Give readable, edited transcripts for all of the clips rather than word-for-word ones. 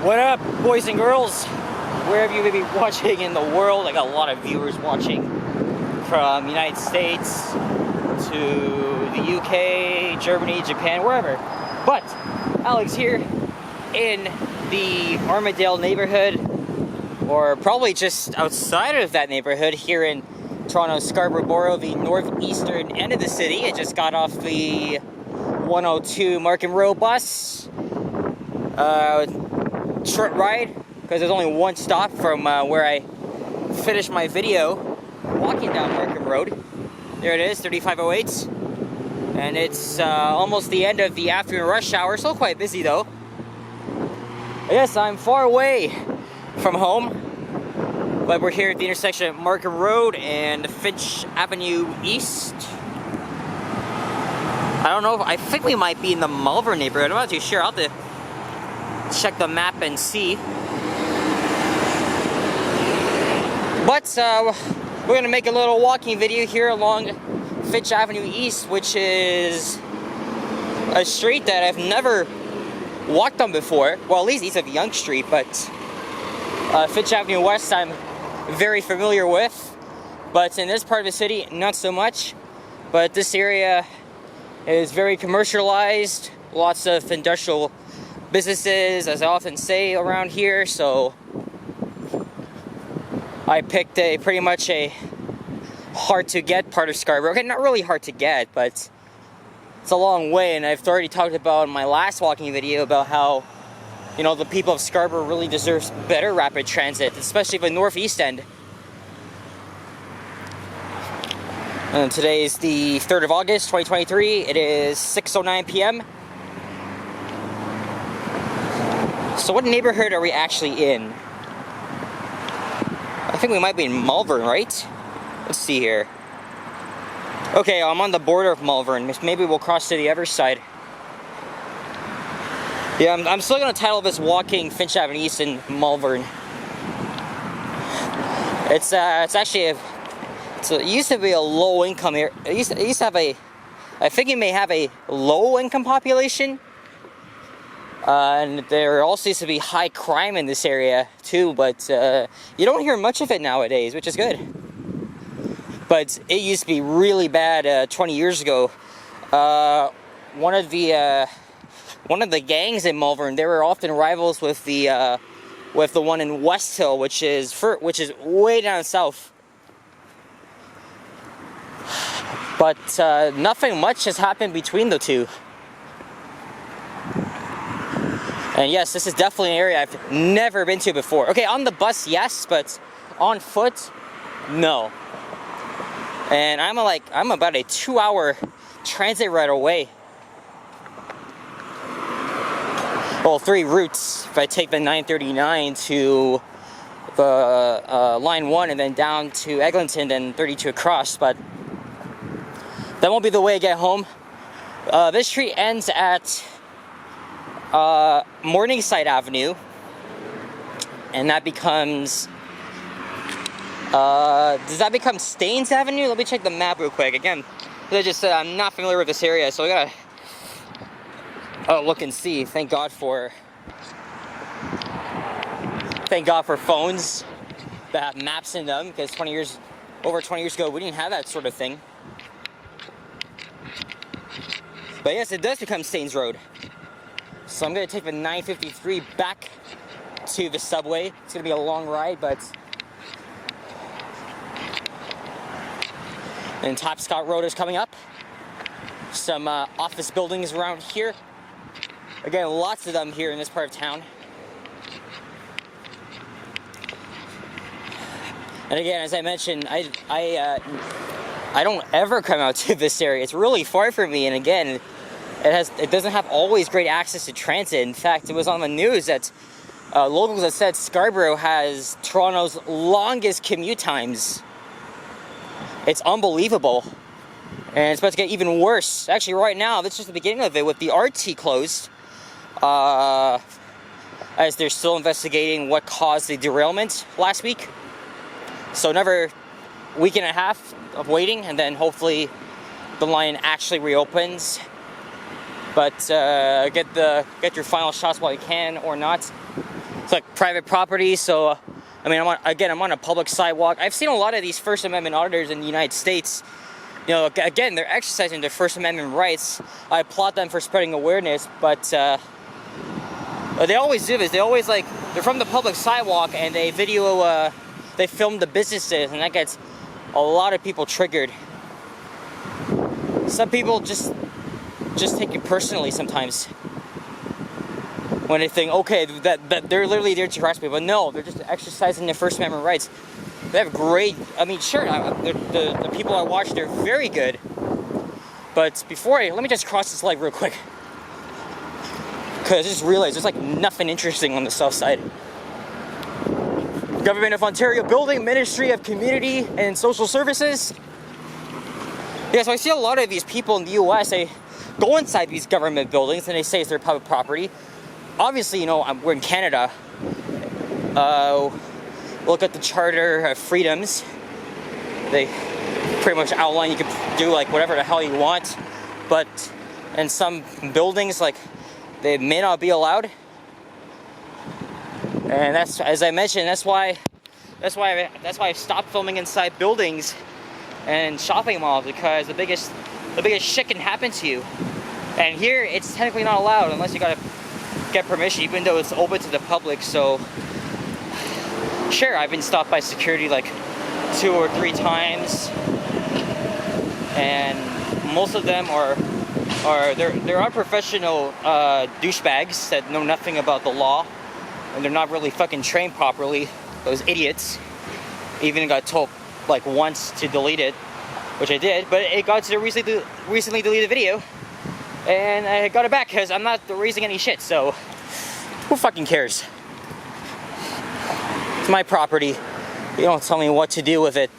What up, boys and girls? Wherever you may be watching in the world, I got a lot of viewers watching from United States to the UK, Germany, Japan, wherever. But Alex here in the Armadale neighborhood, or probably just outside of that neighborhood here in Toronto, Scarborough, the northeastern end of the city. I just got off the 102 Markham Road bus. Short ride, because there's only one stop from where I finished my video walking down Markham Road. There it is, 3508. And it's almost the end of the afternoon rush hour, still quite busy though. Yes, I'm far away from home, but we're here at the intersection of Markham Road and Finch Avenue East. I don't know, I think we might be in the Malvern neighborhood. I'm not too sure. I'll have to check the map and see. But we're gonna make a little walking video here along Finch Avenue East, which is a street that I've never walked on before. Well, at least East of Yonge Street, but Finch Avenue West I'm very familiar with. But in this part of the city, not so much. But this area is very commercialized, lots of industrial businesses, as I often say around here, so I picked pretty much a hard to get part of Scarborough. Okay, not really hard to get, but it's a long way, and I've already talked about in my last walking video about how, you know, the people of Scarborough really deserves better rapid transit, especially the northeast end. And today is the 3rd of August, 2023. It is 6:09 p.m. So what neighborhood are we actually in? I think we might be in Malvern, right? Let's see here. Okay, I'm on the border of Malvern. Maybe we'll cross to the other side. Yeah, I'm still going to title this Walking Finch Avenue East in Malvern. It's actually it used to be a low income area. It used to have a, I think it may have a low income population. And there also used to be high crime in this area too, but you don't hear much of it nowadays, which is good. But it used to be really bad 20 years ago. One of the gangs in Malvern, they were often rivals with the one in West Hill, which is way down south. But nothing much has happened between the two. And yes, this is definitely an area I've never been to before. Okay, on the bus, yes, but on foot, no. And I'm about a 2-hour transit ride away. Well, 3 routes. If I take the 939 to the line 1 and then down to Eglinton, then 32 across, but that won't be the way I get home. This street ends at Morningside Avenue, and that becomes does that become Staines Avenue? Let me check the map real quick. Again, as I just said, I'm not familiar with this area, so I gotta look and see. Thank God for phones that have maps in them, because over 20 years ago we didn't have that sort of thing. But yes, it does become Staines Road. So I'm going to take the 953 back to the subway. It's going to be a long ride, but... And Top Scott Road is coming up. Some office buildings around here. Again, lots of them here in this part of town. And again, as I mentioned, I don't ever come out to this area. It's really far from me, and again, it doesn't have always great access to transit. In fact, it was on the news that locals have said Scarborough has Toronto's longest commute times. It's unbelievable. And it's about to get even worse. Actually, right now, this is just the beginning of it with the RT closed. As they're still investigating what caused the derailment last week. So another week and a half of waiting, and then hopefully the line actually reopens. But get your final shots while you can, or not. it's like private property. So, I mean, I'm on a public sidewalk. I've seen a lot of these First Amendment auditors in the United States. You know, again, they're exercising their First Amendment rights. I applaud them for spreading awareness, but they always do this. They're from the public sidewalk and they they film the businesses, and that gets a lot of people triggered. Some people just take it personally sometimes when they think, okay, that they're literally there to harass people. But no, they're just exercising their First Amendment rights. They have great, I mean, sure, the people I watch, they're very good. But let me just cross this light real quick. Because I just realized there's like nothing interesting on the south side. Government of Ontario Building, Ministry of Community and Social Services. Yeah, so I see a lot of these people in the US, they go inside these government buildings and they say it's their public property. Obviously, you know, we're in Canada. Look at the Charter of Freedoms. They pretty much outline you can do like whatever the hell you want. But in some buildings, like, they may not be allowed. And that's, as I mentioned, that's why I've stopped filming inside buildings and shopping malls, because the biggest shit can happen to you. And here it's technically not allowed unless you gotta get permission, even though it's open to the public. So sure, I've been stopped by security like 2 or 3 times, and most of them they're unprofessional douchebags that know nothing about the law, and they're not really fucking trained properly. Those idiots. Even got told like once to delete it, which I did, but it got to the recently deleted video, and I got it back because I'm not erasing any shit. So who fucking cares? It's my property. You don't tell me what to do with it.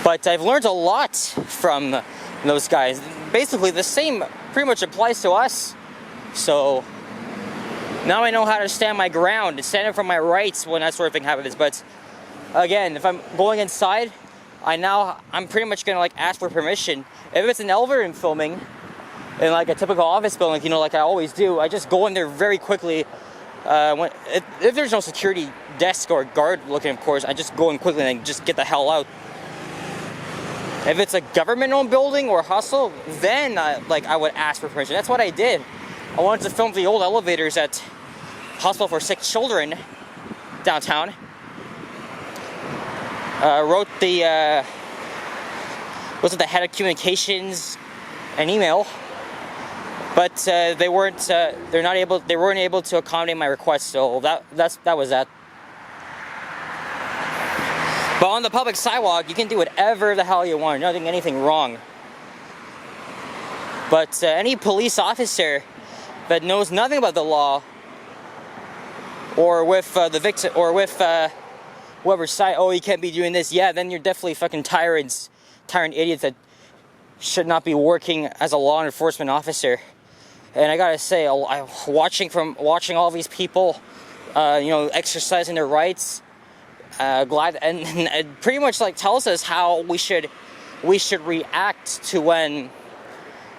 But I've learned a lot from those guys. Basically, the same pretty much applies to us. So now I know how to stand my ground and stand up for my rights when that sort of thing happens. But again, if I'm going inside, I'm pretty much gonna like ask for permission. If it's an Malvern filming in like a typical office building, you know, like I always do, I just go in there very quickly. If there's no security desk or guard looking, of course, I just go in quickly and just get the hell out. If it's a government-owned building or hostel, then I would ask for permission. That's what I did. I wanted to film the old elevators at Hospital for Sick Children downtown. Wrote the the head of communications an email, but they weren't able to accommodate my request. So that was that. But on the public sidewalk, you can do whatever the hell you want. You're not doing anything wrong. But any police officer that knows nothing about the law, or with the victim, or with whoever's side, oh, you can't be doing this, yeah, then you're definitely fucking tyrant idiots that should not be working as a law enforcement officer. And I gotta say, watching all these people, exercising their rights, glad, and it pretty much like tells us how we should react to when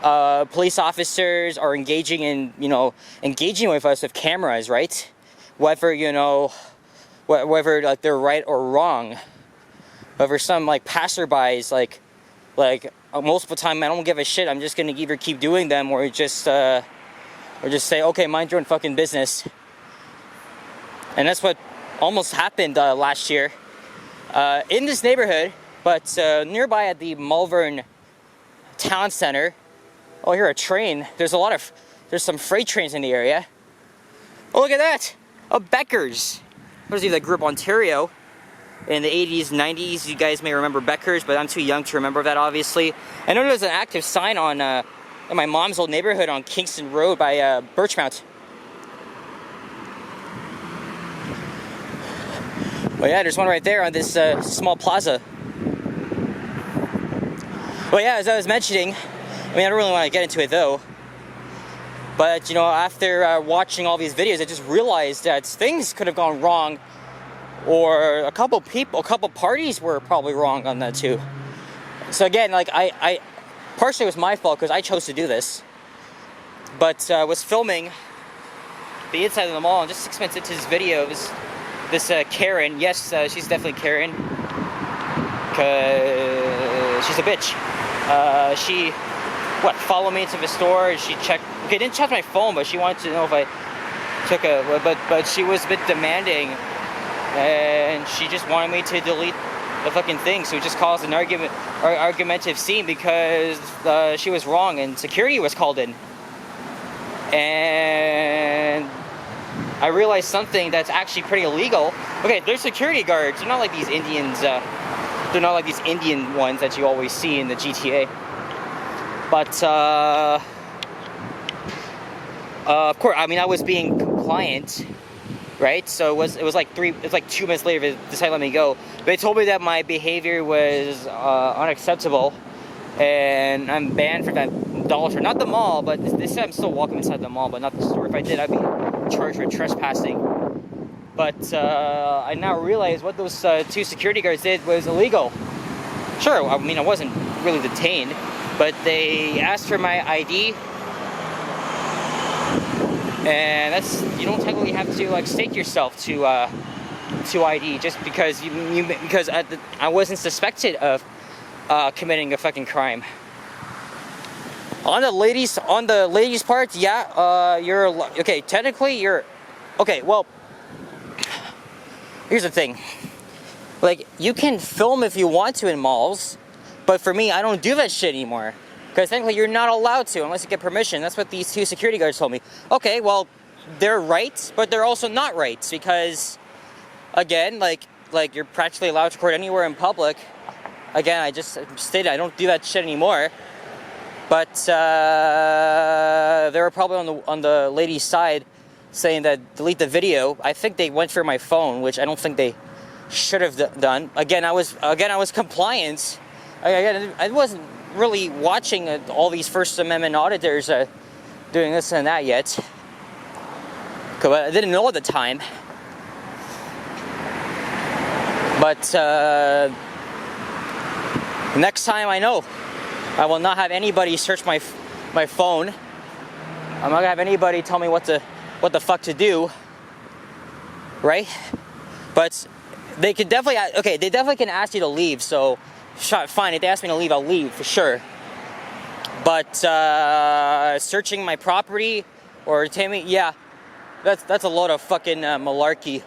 police officers are engaging with us with cameras, right? Whether like they're right or wrong. Whether some like passerbys like most of the time I don't give a shit, I'm just gonna either keep doing them or just say, okay, mind your own fucking business. And that's what almost happened last year in this neighborhood, but nearby at the Malvern town center. Oh, here a train. There's some freight trains in the area. Oh, look at that! A Becker's. Those of you that grew up in Ontario in the 80s, 90s, you guys may remember Becker's, but I'm too young to remember that, obviously. I know there's an active sign on in my mom's old neighborhood on Kingston Road by Birchmount. Well, yeah, there's one right there on this small plaza. Well, yeah, as I was mentioning, I mean, I don't really want to get into it though, but after watching all these videos, I just realized that things could have gone wrong, or a couple parties were probably wrong on that too. So again, like I partially it was my fault because I chose to do this, but was filming the inside of the mall, and just 6 minutes into this video, this Karen, yes, she's definitely Karen, because she's a bitch. She followed me into the store, and she didn't check my phone, but she wanted to know if I took but she was a bit demanding, and she just wanted me to delete the fucking thing, so it just caused an argumentative scene because she was wrong and security was called in. And I realized something that's actually pretty illegal. Okay, they're security guards. They're not like these Indians. They're not like these Indian ones that you always see in the GTA. But of course, I mean, I was being compliant, right? So it was like 2 minutes later they decided to let me go. They told me that my behavior was unacceptable, and I'm banned from that dollar store. Not the mall, but they said I'm still welcome inside the mall, but not the store. If I did, I'd be charged for trespassing. But I now realize what those 2 security guards did was illegal. Sure, I mean, I wasn't really detained, but they asked for my ID. And you don't technically have to like stake yourself to ID just because I wasn't suspected of committing a fucking crime. On the ladies part, yeah, you're okay. Technically, you're okay. Well, here's the thing. Like, you can film if you want to in malls, but for me, I don't do that shit anymore. Because technically you're not allowed to unless you get permission. That's what these 2 security guards told me. Okay, well, they're right, but they're also not right. Because, again, like you're practically allowed to record anywhere in public. Again, I just stated I don't do that shit anymore. But they were probably on the lady's side saying that delete the video. I think they went for my phone, which I don't think they should have done. Again, I was compliant. Again, I wasn't really watching all these First Amendment auditors doing this and that yet, because I didn't know at the time. But next time I know, I will not have anybody search my phone. I'm not gonna have anybody tell me what the fuck to do, right? But they could definitely, okay, they definitely can ask you to leave, so fine, if they ask me to leave, I'll leave, for sure. But, searching my property, or telling me, yeah, that's a lot of fucking, malarkey.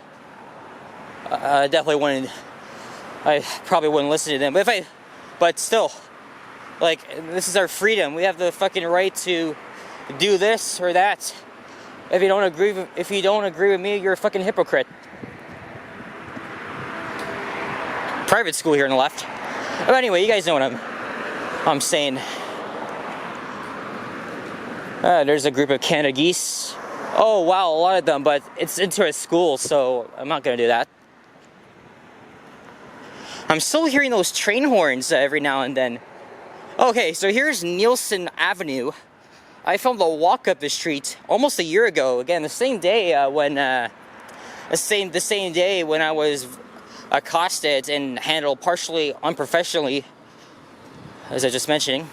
I probably wouldn't listen to them, but still, like, this is our freedom. We have the fucking right to do this or that. If you don't agree with me, you're a fucking hypocrite. Private school here on the left. But anyway, you guys know what I'm saying. There's a group of Canada geese. Oh wow, a lot of them, but it's into a school, so I'm not gonna do that. I'm still hearing those train horns every now and then. Okay, so here's Nielsen Avenue. I filmed a walk up the street almost a year ago. Again, the same day when I was accosted and handled partially unprofessionally, as I was just mentioning.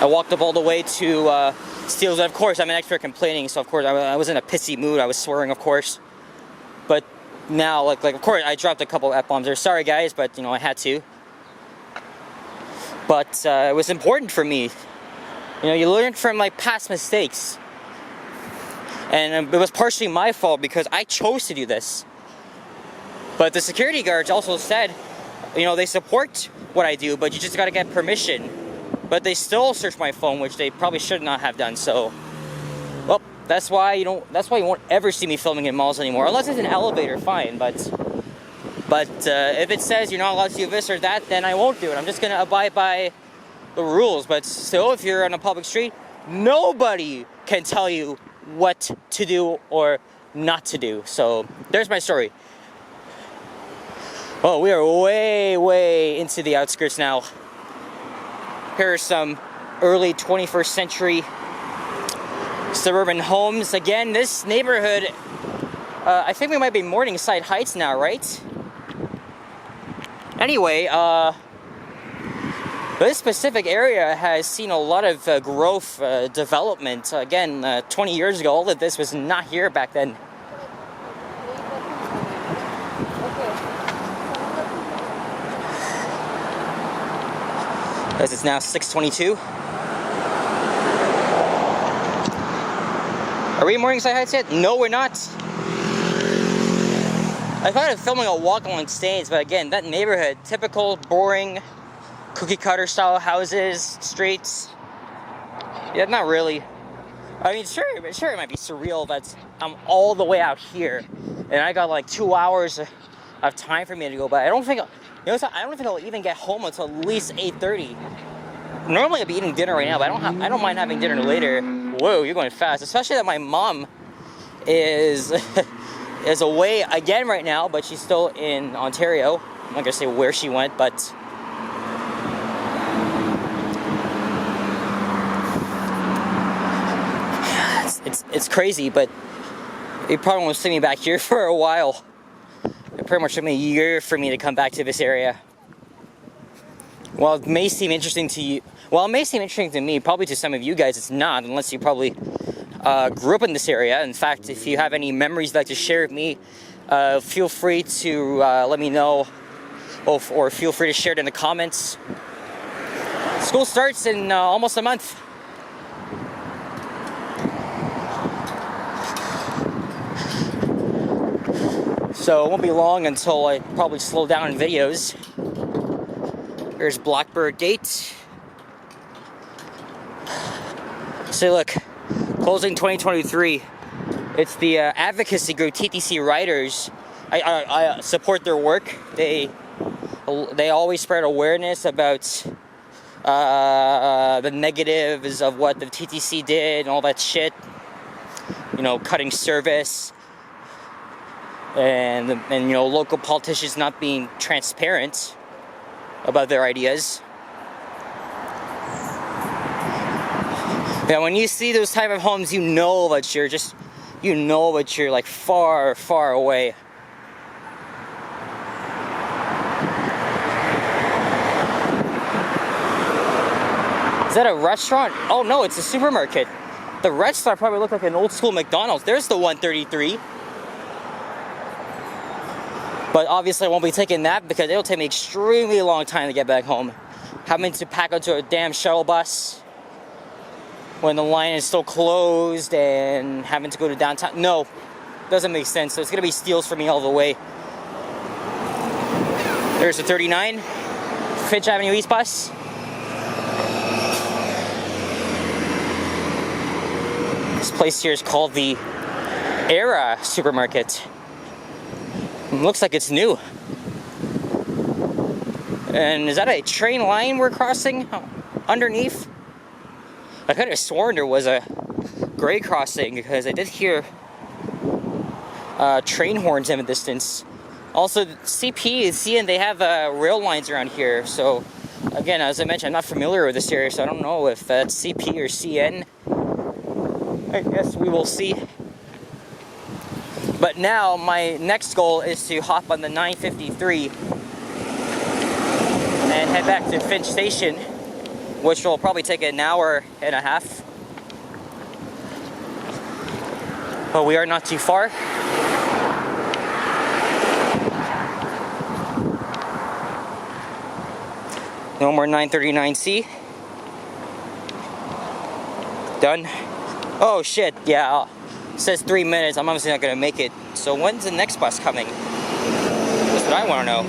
I walked up all the way to Steele's, and of course I'm an expert complaining, so of course I was in a pissy mood. I was swearing, of course, but now like of course I dropped a couple F-bombs there. Sorry guys, but you know, I had to. But it was important for me. You know, you learn from my past mistakes, and it was partially my fault because I chose to do this. But the security guards also said, you know, they support what I do, but you just gotta get permission. But they still search my phone, which they probably should not have done. So, well, that's why you won't ever see me filming in malls anymore, unless it's an elevator. Fine, but if it says you're not allowed to do this or that, then I won't do it. I'm just gonna abide by the rules. But still, if you're on a public street, nobody can tell you what to do or not to do. So there's my story. Oh, we are way into the outskirts now. Here are some early 21st century suburban homes. Again, this neighborhood, I think we might be Morningside Heights now, right? Anyway, This specific area has seen a lot of growth, development. Again, 20 years ago, all of this was not here back then. As it's now 6:22. Are we in Morningside Heights yet? No, we're not. I thought of filming a walk along Staines, but again, that neighborhood, typical, boring, cookie cutter style houses, streets. Yeah, not really. I mean, sure, it might be surreal that I'm all the way out here, and I got like 2 hours of time for me to go. But I don't think, I don't think I'll even get home until at least 8:30. Normally I'd be eating dinner right now, but I don't mind having dinner later. Whoa, you're going fast. Especially that my mom is is away again right now, but she's still in Ontario. I'm not gonna say where she went, but it's crazy. But it probably won't see me back here for a while. It pretty much took me a year for me to come back to this area. While it may seem interesting to you, well, it may seem interesting to me, probably to some of you guys it's not, unless you probably grew up in this area. In fact, if you have any memories you'd like to share with me, feel free to let me know, or feel free to share it in the comments. School starts in almost a month. So it won't be long until I probably slow down in videos. Here's Blackbird Gate. So look, closing 2023. It's the advocacy group TTC Writers. I support their work. They always spread awareness about the negatives of what the TTC did and all that shit. You know, cutting service and you know, local politicians not being transparent about their ideas. Yeah, when you see those type of homes, you know that you're like far, far away. Is that a restaurant? Oh no, it's a supermarket. The restaurant probably looked like an old school McDonald's. There's the 133. But obviously I won't be taking that because it'll take me extremely long time to get back home. Having to pack onto a damn shuttle bus when the line is still closed and having to go to downtown. No, doesn't make sense. So it's gonna be steals for me all the way. There's the 39, Finch Avenue East bus. This place here is called the Era Supermarket. It looks like it's new. And is that a train line we're crossing underneath? I could have sworn there was a grade crossing because I did hear train horns in the distance. Also, CP and CN, they have rail lines around here. So, again, as I mentioned, I'm not familiar with this area, so I don't know if that's CP or CN. I guess we will see. But now my next goal is to hop on the 953 and head back to Finch Station, which will probably take an hour and a half. But we are not too far. No more 939C. Done. Oh shit, yeah. It says 3 minutes. I'm obviously not gonna make it. So when's the next bus coming? That's what I wanna know.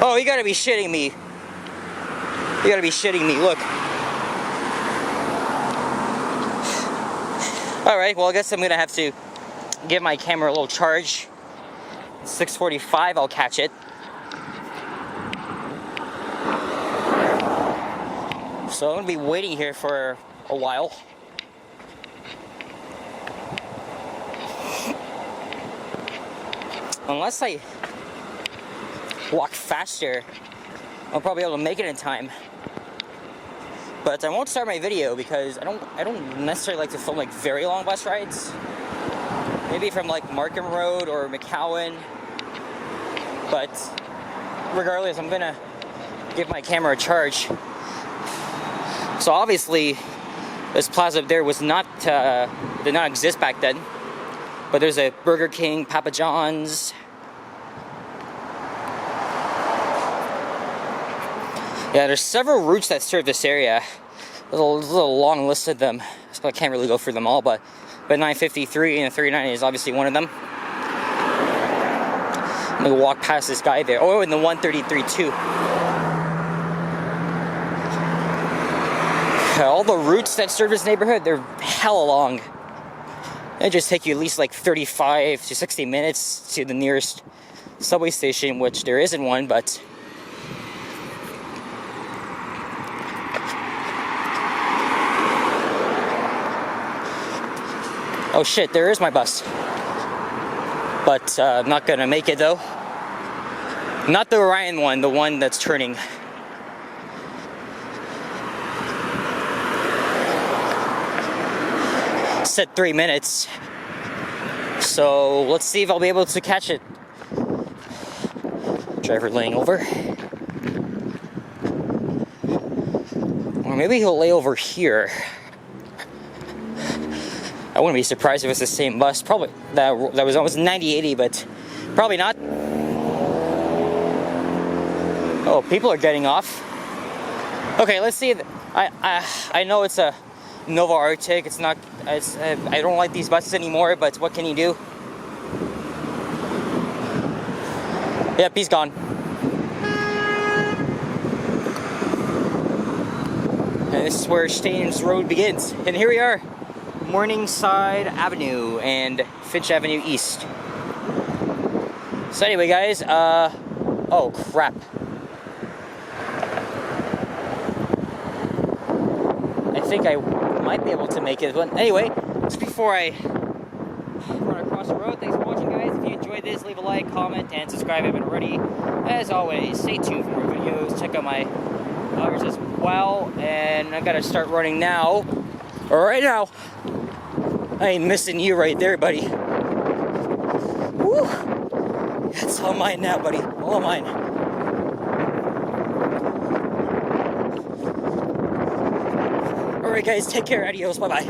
Oh, you gotta be shitting me. You gotta be shitting me, look. Alright, well I guess I'm gonna have to give my camera a little charge. 6:45, I'll catch it. So I'm gonna be waiting here for a while. Unless I walk faster, I'll probably be able to make it in time. But I won't start my video because I don't necessarily like to film like very long bus rides. Maybe from like Markham Road or McCowan. But regardless, I'm gonna give my camera a charge. So obviously, this plaza up there was not did not exist back then. But there's a Burger King, Papa John's. Yeah, there's several routes that serve this area. There's a little long list of them, so I can't really go through them all. But 953 and 39 is obviously one of them. I'm gonna walk past this guy there. Oh, and the 133 too. All the routes that serve this neighborhood, they're hella long. It just take you at least like 35 to 60 minutes to the nearest subway station, which there isn't one, but oh shit, there is my bus. But I'm not gonna make it though. Not the Orion one, the one that's turning. Said 3 minutes. So let's see if I'll be able to catch it. Driver laying over. Or maybe he'll lay over here. I wouldn't be surprised if it's the same bus. Probably that was almost 90-80, but probably not. Oh, people are getting off. Okay, let's see. I know it's a Nova Arctic. It's not. I don't like these buses anymore. But what can you do? Yep, he's gone. And this is where Staines Road begins. And here we are. Morningside Avenue and Finch Avenue East. So anyway, guys, oh crap. I think I might be able to make it, but anyway, just before I run across the road, thanks for watching, guys. If you enjoyed this, leave a like, comment, and subscribe if you haven't already. As always, stay tuned for more videos. Check out my others as well, and I gotta start running now. Right now. I ain't missing you right there, buddy. Woo! It's all mine now, buddy. All mine. Alright, guys, take care. Adios. Bye-bye.